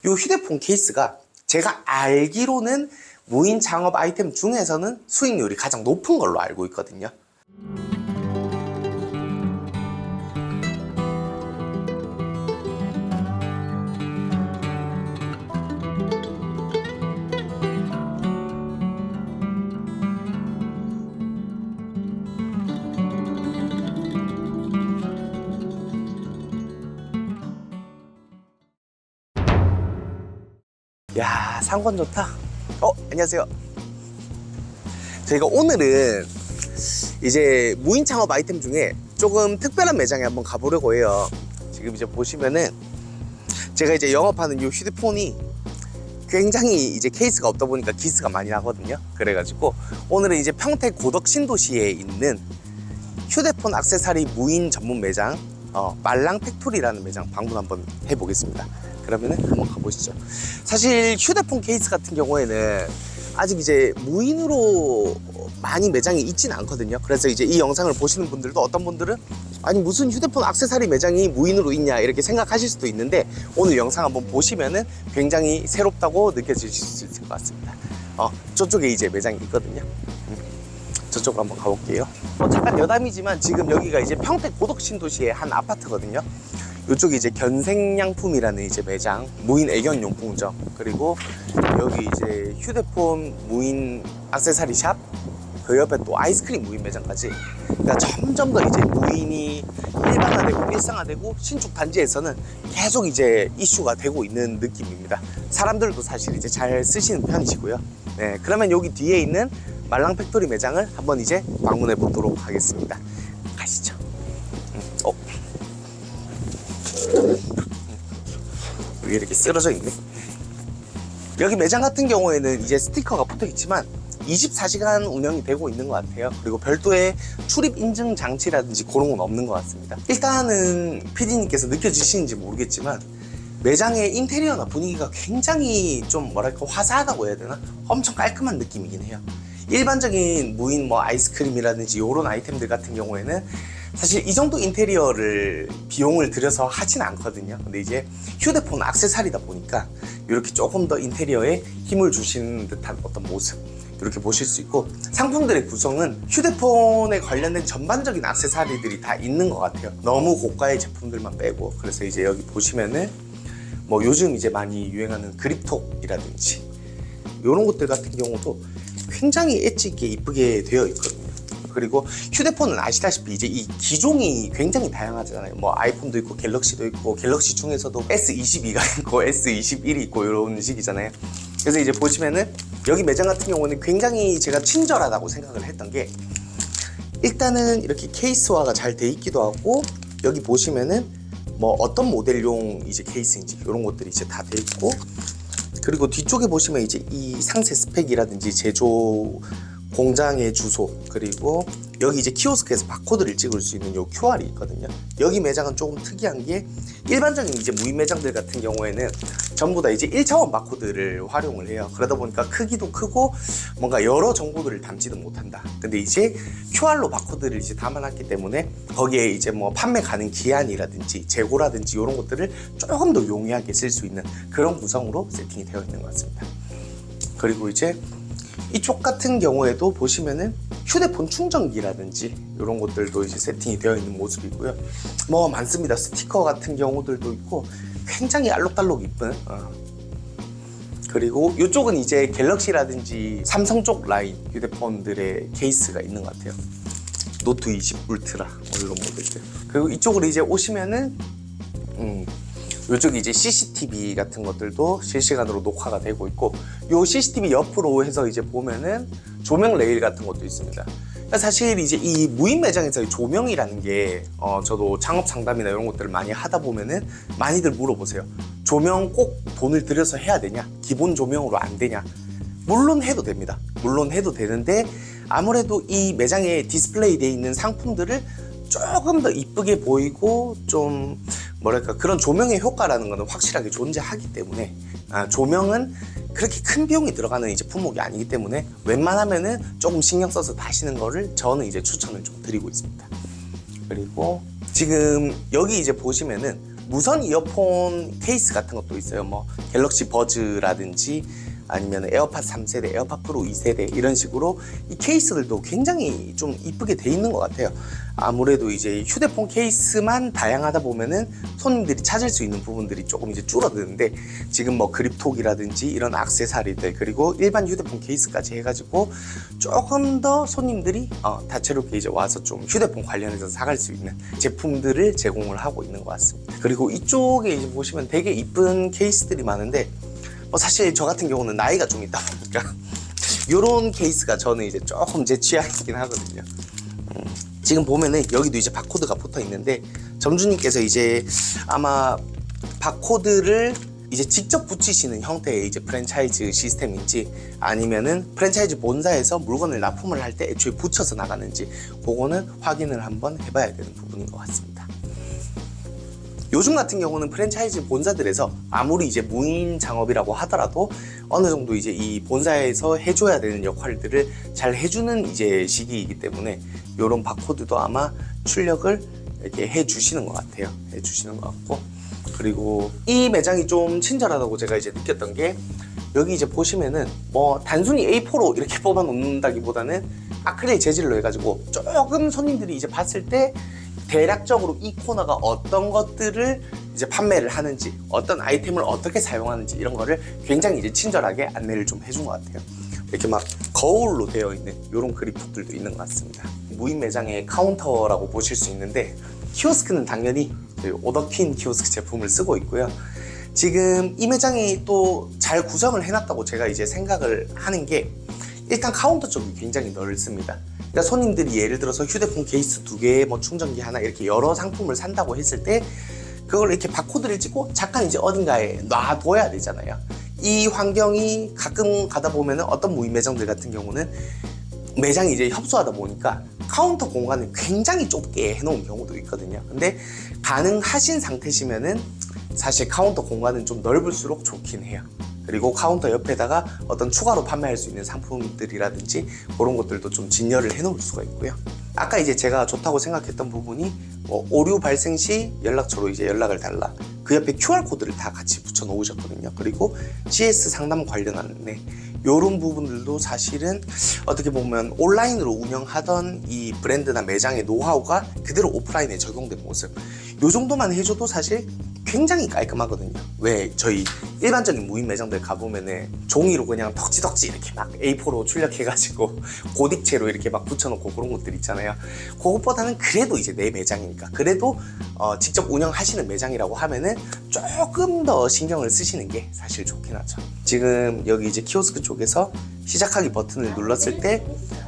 이 휴대폰 케이스가 제가 알기로는 무인 창업 아이템 중에서는 수익률이 가장 높은 걸로 알고 있거든요. 야, 상권 좋다. 안녕하세요. 저희가 오늘은 이제 무인 창업 아이템 중에 조금 특별한 매장에 한번 가보려고 해요. 지금 이제 보시면은 제가 이제 영업하는 이 휴대폰이 굉장히 이제 케이스가 없다 보니까 기스가 많이 나거든요. 그래가지고 오늘은 이제 평택 고덕 신도시에 있는 휴대폰 액세서리 무인 전문 매장 말랑 팩토리라는 매장 방문 한번 해보겠습니다. 그러면은 한번 가보시죠. 사실 휴대폰 케이스 같은 경우에는 아직 이제 무인으로 많이 매장이 있지는 않거든요. 그래서 이제 이 영상을 보시는 분들도 어떤 분들은 아니 무슨 휴대폰 액세서리 매장이 무인으로 있냐 이렇게 생각하실 수도 있는데 오늘 영상 한번 보시면은 굉장히 새롭다고 느껴지실 수 있을 것 같습니다. 저쪽에 이제 매장이 있거든요. 저쪽으로 한번 가볼게요. 잠깐 여담이지만 지금 여기가 이제 평택 고덕 신도시의 한 아파트거든요. 이쪽이 이제 견생양품이라는 이제 매장, 무인 애견용품점, 그리고 여기 이제 휴대폰 무인 액세서리 샵, 그 옆에 또 아이스크림 무인 매장까지. 그러니까 점점 더 이제 무인이 일반화되고 일상화되고 신축 단지에서는 계속 이제 이슈가 되고 있는 느낌입니다. 사람들도 사실 이제 잘 쓰시는 편이시고요. 네, 그러면 여기 뒤에 있는 말랑 팩토리 매장을 한번 이제 방문해 보도록 하겠습니다. 가시죠. 여기 이렇게 쓰러져 있네. 여기 매장 같은 경우에는 이제 스티커가 붙어 있지만 24시간 운영이 되고 있는 것 같아요. 그리고 별도의 출입 인증 장치라든지 그런 건 없는 것 같습니다. 일단은 PD님께서 느껴지시는지 모르겠지만 매장의 인테리어나 분위기가 굉장히 좀 뭐랄까 화사하다고 해야 되나? 엄청 깔끔한 느낌이긴 해요. 일반적인 무인 뭐 아이스크림이라든지 이런 아이템들 같은 경우에는 사실 이 정도 인테리어를 비용을 들여서 하진 않거든요. 근데 이제 휴대폰 액세서리다 보니까 이렇게 조금 더 인테리어에 힘을 주시는 듯한 어떤 모습 이렇게 보실 수 있고, 상품들의 구성은 휴대폰에 관련된 전반적인 액세서리들이 다 있는 것 같아요. 너무 고가의 제품들만 빼고. 그래서 이제 여기 보시면은 뭐 요즘 이제 많이 유행하는 그립톡이라든지 이런 것들 같은 경우도 굉장히 엣지 있게 이쁘게 되어 있거든요. 그리고 휴대폰은 아시다시피 이제 이 기종이 굉장히 다양하잖아요. 뭐 아이폰도 있고 갤럭시도 있고, 갤럭시 중에서도 S22가 있고 S21이 있고 이런 식이잖아요. 그래서 이제 보시면은 여기 매장 같은 경우는 굉장히 제가 친절하다고 생각을 했던 게, 일단은 이렇게 케이스화가 잘 돼 있기도 하고, 여기 보시면은 뭐 어떤 모델용 이제 케이스인지 이런 것들이 이제 다 돼 있고, 그리고 뒤쪽에 보시면 이제 이 상세 스펙이라든지 제조 공장의 주소, 그리고 여기 이제 키오스크에서 바코드를 찍을 수 있는 요 QR이 있거든요. 여기 매장은 조금 특이한 게, 일반적인 이제 무인 매장들 같은 경우에는 전부 다 이제 1차원 바코드를 활용을 해요. 그러다 보니까 크기도 크고 뭔가 여러 정보들을 담지는 못한다. 근데 이제 QR로 바코드를 이제 담아놨기 때문에 거기에 이제 뭐 판매 가능 기한이라든지 재고라든지 이런 것들을 조금 더 용이하게 쓸 수 있는 그런 구성으로 세팅이 되어 있는 것 같습니다. 그리고 이제 이쪽 같은 경우에도 보시면은 휴대폰 충전기라든지 이런 것들도 이제 세팅이 되어 있는 모습이고요. 뭐 많습니다. 스티커 같은 경우들도 있고 굉장히 알록달록 이쁜. 그리고 이쪽은 이제 갤럭시라든지 삼성 쪽 라인 휴대폰들의 케이스가 있는 것 같아요. 노트 20 울트라 이런 모델들. 그리고 이쪽으로 이제 오시면은 이쪽이 이제 CCTV 같은 것들도 실시간으로 녹화가 되고 있고, 요 CCTV 옆으로 해서 이제 보면은 조명 레일 같은 것도 있습니다. 사실 이제 이 무인 매장에서의 조명이라는 게 저도 창업 상담이나 이런 것들을 많이 하다 보면은 많이들 물어보세요. 조명 꼭 돈을 들여서 해야 되냐? 기본 조명으로 안 되냐? 물론 해도 됩니다. 물론 해도 되는데 아무래도 이 매장에 디스플레이 되어 있는 상품들을 조금 더 이쁘게 보이고 좀 뭐랄까 그런 조명의 효과라는 거는 확실하게 존재하기 때문에, 조명은 그렇게 큰 비용이 들어가는 이제 품목이 아니기 때문에 웬만하면은 조금 신경 써서 다시는 거를 저는 이제 추천을 좀 드리고 있습니다. 그리고 지금 여기 이제 보시면은 무선 이어폰 케이스 같은 것도 있어요. 뭐 갤럭시 버즈라든지 아니면 에어팟 3세대, 에어팟 프로 2세대 이런 식으로 이 케이스들도 굉장히 좀 이쁘게 돼 있는 것 같아요. 아무래도 이제 휴대폰 케이스만 다양하다 보면은 손님들이 찾을 수 있는 부분들이 조금 이제 줄어드는데, 지금 뭐 그립톡이라든지 이런 액세서리들, 그리고 일반 휴대폰 케이스까지 해가지고 조금 더 손님들이 다채롭게 이제 와서 좀 휴대폰 관련해서 사갈 수 있는 제품들을 제공을 하고 있는 것 같습니다. 그리고 이쪽에 이제 보시면 되게 이쁜 케이스들이 많은데, 사실 저 같은 경우는 나이가 좀 있다 보니까 요런 케이스가 저는 이제 조금 제 취향이긴 하거든요. 지금 보면은 여기도 이제 바코드가 붙어 있는데, 점주님께서 이제 아마 바코드를 이제 직접 붙이시는 형태의 이제 프랜차이즈 시스템인지, 아니면은 프랜차이즈 본사에서 물건을 납품을 할 때 애초에 붙여서 나가는지, 그거는 확인을 한번 해봐야 되는 부분인 것 같습니다. 요즘 같은 경우는 프랜차이즈 본사들에서 아무리 이제 무인 장업이라고 하더라도 어느 정도 이제 이 본사에서 해줘야 되는 역할들을 잘 해주는 이제 시기이기 때문에 이런 바코드도 아마 출력을 이렇게 해주시는 것 같아요. 해주시는 것 같고, 그리고 이 매장이 좀 친절하다고 제가 이제 느꼈던 게, 여기 이제 보시면은 뭐 단순히 A4로 이렇게 뽑아 놓는다기보다는 아크릴 재질로 해가지고 조금 손님들이 이제 봤을 때 대략적으로 이 코너가 어떤 것들을 이제 판매를 하는지, 어떤 아이템을 어떻게 사용하는지 이런 거를 굉장히 이제 친절하게 안내를 좀 해준 것 같아요. 이렇게 막 거울로 되어 있는 이런 그립톡들도 있는 것 같습니다. 무인 매장의 카운터라고 보실 수 있는데, 키오스크는 당연히 오더퀸 키오스크 제품을 쓰고 있고요. 지금 이 매장이 또 잘 구성을 해놨다고 제가 이제 생각을 하는 게, 일단 카운터 쪽이 굉장히 넓습니다. 그러니까 손님들이 예를 들어서 휴대폰 케이스 2개, 뭐 충전기 하나 이렇게 여러 상품을 산다고 했을 때 그걸 이렇게 바코드를 찍고 잠깐 이제 어딘가에 놔둬야 되잖아요. 이 환경이 가끔 가다 보면은 어떤 무인 매장들 같은 경우는 매장이 이제 협소하다 보니까 카운터 공간을 굉장히 좁게 해놓은 경우도 있거든요. 근데 가능하신 상태시면은 사실 카운터 공간은 좀 넓을수록 좋긴 해요. 그리고 카운터 옆에다가 어떤 추가로 판매할 수 있는 상품들이라든지 그런 것들도 좀 진열을 해 놓을 수가 있고요. 아까 이제 제가 좋다고 생각했던 부분이 뭐 오류 발생 시 연락처로 이제 연락을 달라, 그 옆에 QR코드를 다 같이 붙여 놓으셨거든요. 그리고 CS 상담 관련 안내, 이런 부분들도 사실은 어떻게 보면 온라인으로 운영하던 이 브랜드나 매장의 노하우가 그대로 오프라인에 적용된 모습, 이 정도만 해줘도 사실 굉장히 깔끔하거든요. 왜 저희 일반적인 무인 매장들 가보면은 종이로 그냥 덕지덕지 이렇게 막 A4로 출력해가지고 고딕체로 이렇게 막 붙여놓고 그런 것들 있잖아요. 그것보다는 그래도 이제 내 매장이니까, 그래도 직접 운영하시는 매장이라고 하면은 조금 더 신경을 쓰시는 게 사실 좋긴 하죠. 지금 여기 이제 키오스크 쪽에서 시작하기 버튼을 눌렀을 때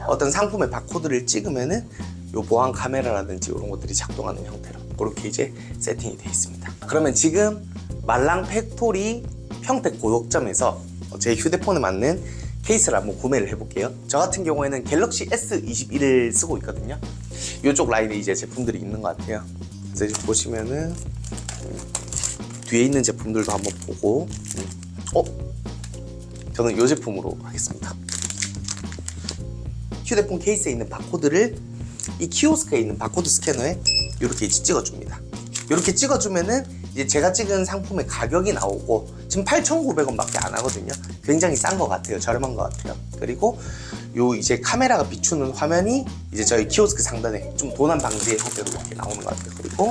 어떤 상품의 바코드를 찍으면은 요 보안 카메라라든지 이런 것들이 작동하는 형태로 그렇게 이제 세팅이 되어 있습니다. 그러면 지금 말랑 팩토리 평택 고덕점에서 제 휴대폰에 맞는 케이스를 한번 구매를 해볼게요. 저 같은 경우에는 갤럭시 S21을 쓰고 있거든요. 이쪽 라인에 이제 제품들이 있는 것 같아요. 그래서 이제 보시면은 뒤에 있는 제품들도 한번 보고, 저는 이 제품으로 하겠습니다. 휴대폰 케이스에 있는 바코드를 이 키오스크에 있는 바코드 스캐너에 이렇게 찍어줍니다. 이렇게 찍어주면은 이제 제가 찍은 상품의 가격이 나오고, 지금 8,900원 밖에 안 하거든요. 굉장히 싼 것 같아요. 저렴한 것 같아요. 그리고 요 이제 카메라가 비추는 화면이 이제 저희 키오스크 상단에 좀 도난 방지의 형태로 이렇게 나오는 것 같아요. 그리고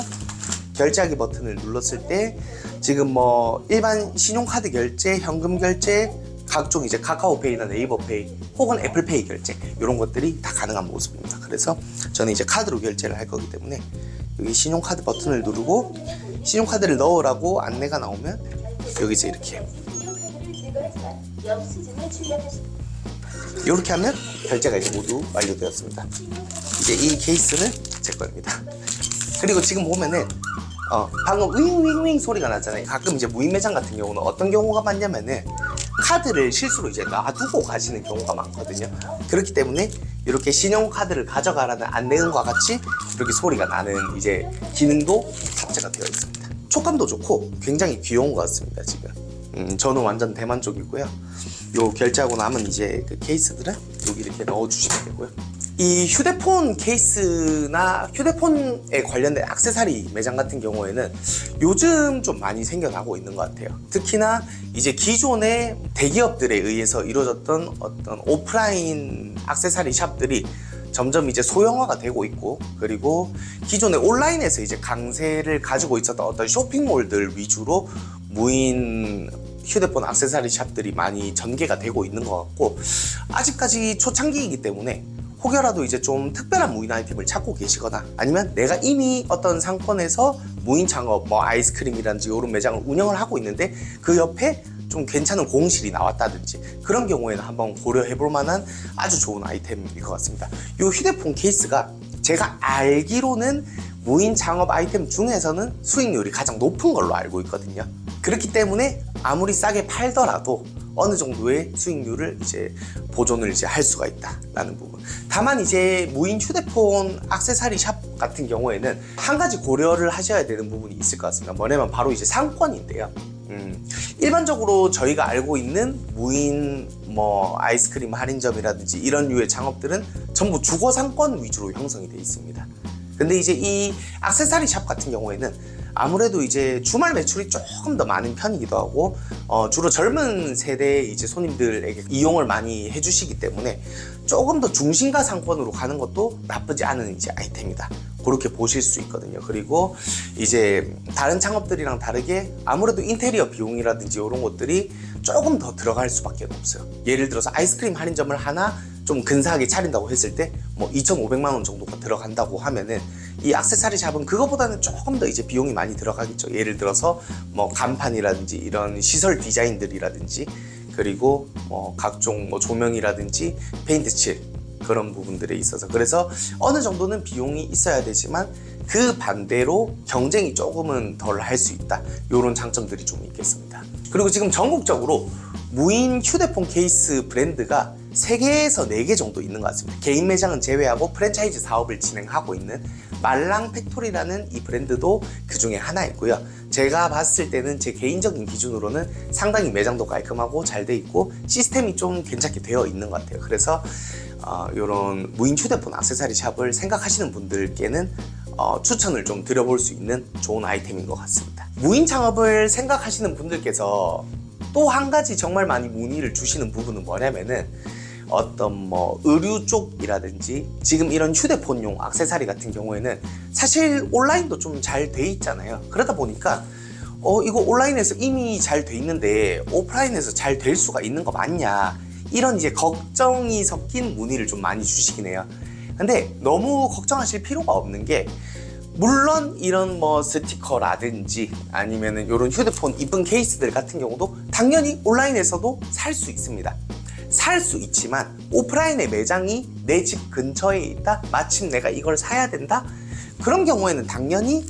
결제하기 버튼을 눌렀을 때 지금 뭐 일반 신용카드 결제, 현금 결제, 각종 이제 카카오페이나 네이버페이 혹은 애플페이 결제, 이런 것들이 다 가능한 모습입니다. 그래서 저는 이제 카드로 결제를 할 거기 때문에 여기 신용카드 버튼을 누르고 신용카드를 넣으라고 안내가 나오면 여기서 이렇게 하면 결제가 이제 모두 완료되었습니다. 이제 이 케이스는 제 거입니다. 그리고 지금 보면은 방금 윙윙윙 소리가 났잖아요. 가끔 이제 무인 매장 같은 경우는 어떤 경우가 많냐면은 카드를 실수로 이제 놔두고 가시는 경우가 많거든요. 그렇기 때문에 이렇게 신용카드를 가져가라는 안내음과 같이 이렇게 소리가 나는 이제 기능도 탑재가 되어 있습니다. 촉감도 좋고 굉장히 귀여운 것 같습니다. 지금 저는 완전 대만족이고요. 요 결제하고 남은 이제 그 케이스들은 여기 이렇게 넣어주시면 되고요. 이 휴대폰 케이스나 휴대폰에 관련된 액세서리 매장 같은 경우에는 요즘 좀 많이 생겨나고 있는 것 같아요. 특히나 이제 기존의 대기업들에 의해서 이루어졌던 어떤 오프라인 액세서리 샵들이 점점 이제 소형화가 되고 있고, 그리고 기존의 온라인에서 이제 강세를 가지고 있었던 어떤 쇼핑몰들 위주로 무인 휴대폰 액세서리 샵들이 많이 전개가 되고 있는 것 같고, 아직까지 초창기이기 때문에 혹여라도 이제 좀 특별한 무인 아이템을 찾고 계시거나, 아니면 내가 이미 어떤 상권에서 무인 창업, 뭐 아이스크림이라든지 이런 매장을 운영을 하고 있는데 그 옆에 좀 괜찮은 공실이 나왔다든지, 그런 경우에는 한번 고려해 볼 만한 아주 좋은 아이템일 것 같습니다. 이 휴대폰 케이스가 제가 알기로는 무인 창업 아이템 중에서는 수익률이 가장 높은 걸로 알고 있거든요. 그렇기 때문에 아무리 싸게 팔더라도 어느 정도의 수익률을 이제 보존을 이제 할 수가 있다라는 부분. 다만 이제 무인 휴대폰 액세서리 샵 같은 경우에는 한 가지 고려를 하셔야 되는 부분이 있을 것 같습니다. 뭐냐면 바로 이제 상권인데요. 일반적으로 저희가 알고 있는 무인 뭐 아이스크림 할인점이라든지 이런 류의 창업들은 전부 주거 상권 위주로 형성이 되어 있습니다. 근데 이제 이 액세서리 샵 같은 경우에는 아무래도 이제 주말 매출이 조금 더 많은 편이기도 하고, 주로 젊은 세대의 이제 손님들에게 이용을 많이 해주시기 때문에 조금 더 중심가 상권으로 가는 것도 나쁘지 않은 이제 아이템이다, 그렇게 보실 수 있거든요. 그리고 이제 다른 창업들이랑 다르게 아무래도 인테리어 비용이라든지 이런 것들이 조금 더 들어갈 수밖에 없어요. 예를 들어서 아이스크림 할인점을 하나 좀 근사하게 차린다고 했을 때 뭐 2,500만 원 정도가 들어간다고 하면은, 이 액세서리 샵은 그거보다는 조금 더 이제 비용이 많이 들어가겠죠. 예를 들어서 뭐 간판이라든지 이런 시설 디자인들이라든지, 그리고 각종 뭐 조명이라든지 페인트 칠, 그런 부분들에 있어서, 그래서 어느 정도는 비용이 있어야 되지만 그 반대로 경쟁이 조금은 덜 할 수 있다, 이런 장점들이 좀 있겠습니다. 그리고 지금 전국적으로 무인 휴대폰 케이스 브랜드가 3개에서 4개 정도 있는 것 같습니다. 개인 매장은 제외하고 프랜차이즈 사업을 진행하고 있는 말랑 팩토리라는 이 브랜드도 그 중에 하나이고요. 제가 봤을 때는 제 개인적인 기준으로는 상당히 매장도 깔끔하고 잘 돼 있고 시스템이 좀 괜찮게 되어 있는 것 같아요. 그래서 이런 무인 휴대폰 액세서리 샵을 생각하시는 분들께는 추천을 좀 드려볼 수 있는 좋은 아이템인 것 같습니다. 무인 창업을 생각하시는 분들께서 또 한 가지 정말 많이 문의를 주시는 부분은 뭐냐면은, 어떤 뭐 의류 쪽이라든지 지금 이런 휴대폰용 액세서리 같은 경우에는 사실 온라인도 좀 잘 돼 있잖아요. 그러다 보니까 이거 온라인에서 이미 잘 돼 있는데 오프라인에서 잘 될 수가 있는 거 맞냐, 이런 이제 걱정이 섞인 문의를 좀 많이 주시긴 해요. 근데 너무 걱정하실 필요가 없는 게, 물론 이런 뭐 스티커라든지 아니면은 이런 휴대폰 이쁜 케이스들 같은 경우도 당연히 온라인에서도 살 수 있습니다. 살 수 있지만 오프라인의 매장이 내 집 근처에 있다, 마침 내가 이걸 사야 된다, 그런 경우에는 당연히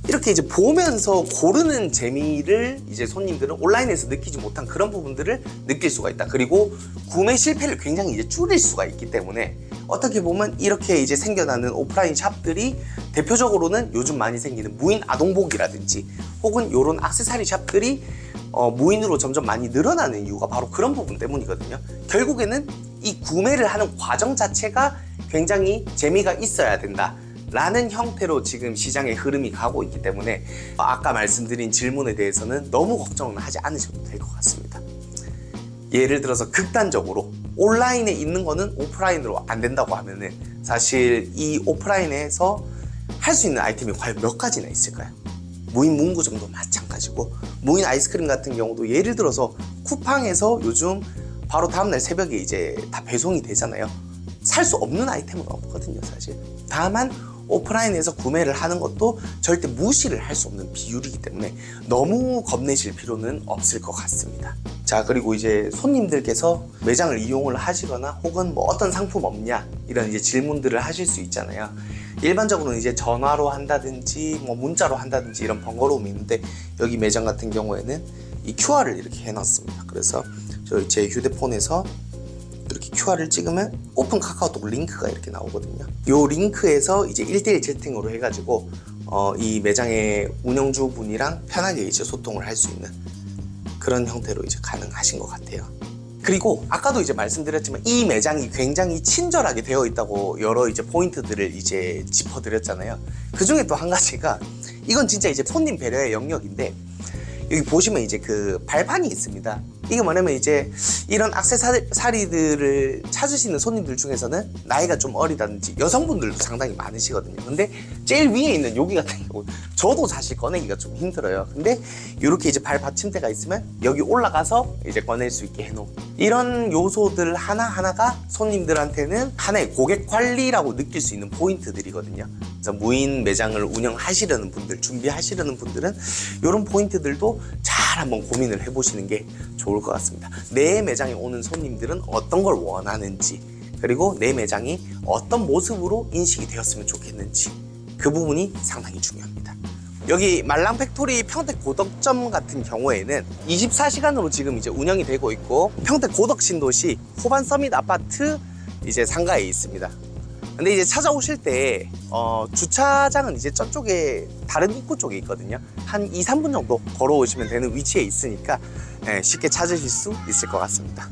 이렇게 이제 보면서 고르는 재미를 이제 손님들은 온라인에서 느끼지 못한 그런 부분들을 느낄 수가 있다. 그리고 구매 실패를 굉장히 이제 줄일 수가 있기 때문에, 어떻게 보면 이렇게 이제 생겨나는 오프라인 샵들이 대표적으로는 요즘 많이 생기는 무인 아동복이라든지 혹은 이런 액세서리 샵들이 무인으로 점점 많이 늘어나는 이유가 바로 그런 부분 때문이거든요. 결국에는 이 구매를 하는 과정 자체가 굉장히 재미가 있어야 된다 라는 형태로 지금 시장의 흐름이 가고 있기 때문에, 아까 말씀드린 질문에 대해서는 너무 걱정은 하지 않으셔도 될 것 같습니다. 예를 들어서 극단적으로 온라인에 있는 거는 오프라인으로 안 된다고 하면은, 사실 이 오프라인에서 할 수 있는 아이템이 과연 몇 가지나 있을까요? 무인 문구점도 마찬가지고, 무인 아이스크림 같은 경우도 예를 들어서 쿠팡에서 요즘 바로 다음날 새벽에 이제 다 배송이 되잖아요. 살 수 없는 아이템은 없거든요, 사실. 다만 오프라인에서 구매를 하는 것도 절대 무시를 할 수 없는 비율이기 때문에 너무 겁내실 필요는 없을 것 같습니다. 자, 그리고 이제 손님들께서 매장을 이용을 하시거나 혹은 뭐 어떤 상품 없냐, 이런 이제 질문들을 하실 수 있잖아요. 일반적으로는 이제 전화로 한다든지 뭐 문자로 한다든지 이런 번거로움이 있는데, 여기 매장 같은 경우에는 이 QR을 이렇게 해놨습니다. 그래서 제 휴대폰에서 이렇게 QR을 찍으면 오픈 카카오톡 링크가 이렇게 나오거든요. 이 링크에서 이제 1:1 채팅으로 해가지고 이 매장의 운영주분이랑 편하게 이제 소통을 할 수 있는 그런 형태로 이제 가능하신 것 같아요. 그리고 아까도 이제 말씀드렸지만 이 매장이 굉장히 친절하게 되어 있다고 여러 이제 포인트들을 이제 짚어드렸잖아요. 그 중에 또 한 가지가 이건 진짜 이제 손님 배려의 영역인데 여기 보시면 이제 그 발판이 있습니다. 이게 뭐냐면 이제 이런 액세서리들을 찾으시는 손님들 중에서는 나이가 좀 어리다든지 여성분들도 상당히 많으시거든요. 근데 제일 위에 있는 여기 같은 경우 저도 사실 꺼내기가 좀 힘들어요. 근데 이렇게 이제 발 받침대가 있으면 여기 올라가서 이제 꺼낼 수 있게 해놓은 이런 요소들 하나하나가 손님들한테는 하나의 고객 관리라고 느낄 수 있는 포인트들이거든요. 그래서 무인 매장을 운영하시려는 분들, 준비하시려는 분들은 이런 포인트들도 잘 한번 고민을 해보시는 게 좋을 것 같습니다. 내 매장에 오는 손님들은 어떤 걸 원하는지, 그리고 내 매장이 어떤 모습으로 인식이 되었으면 좋겠는지, 그 부분이 상당히 중요합니다. 여기 말랑팩토리 평택 고덕점 같은 경우에는 24시간으로 지금 이제 운영이 되고 있고, 평택 고덕 신도시 호반 서밋 아파트 이제 상가에 있습니다. 근데 이제 찾아오실 때 주차장은 이제 저쪽에 다른 입구 쪽에 있거든요. 한 2, 3분 정도 걸어오시면 되는 위치에 있으니까 쉽게 찾으실 수 있을 것 같습니다.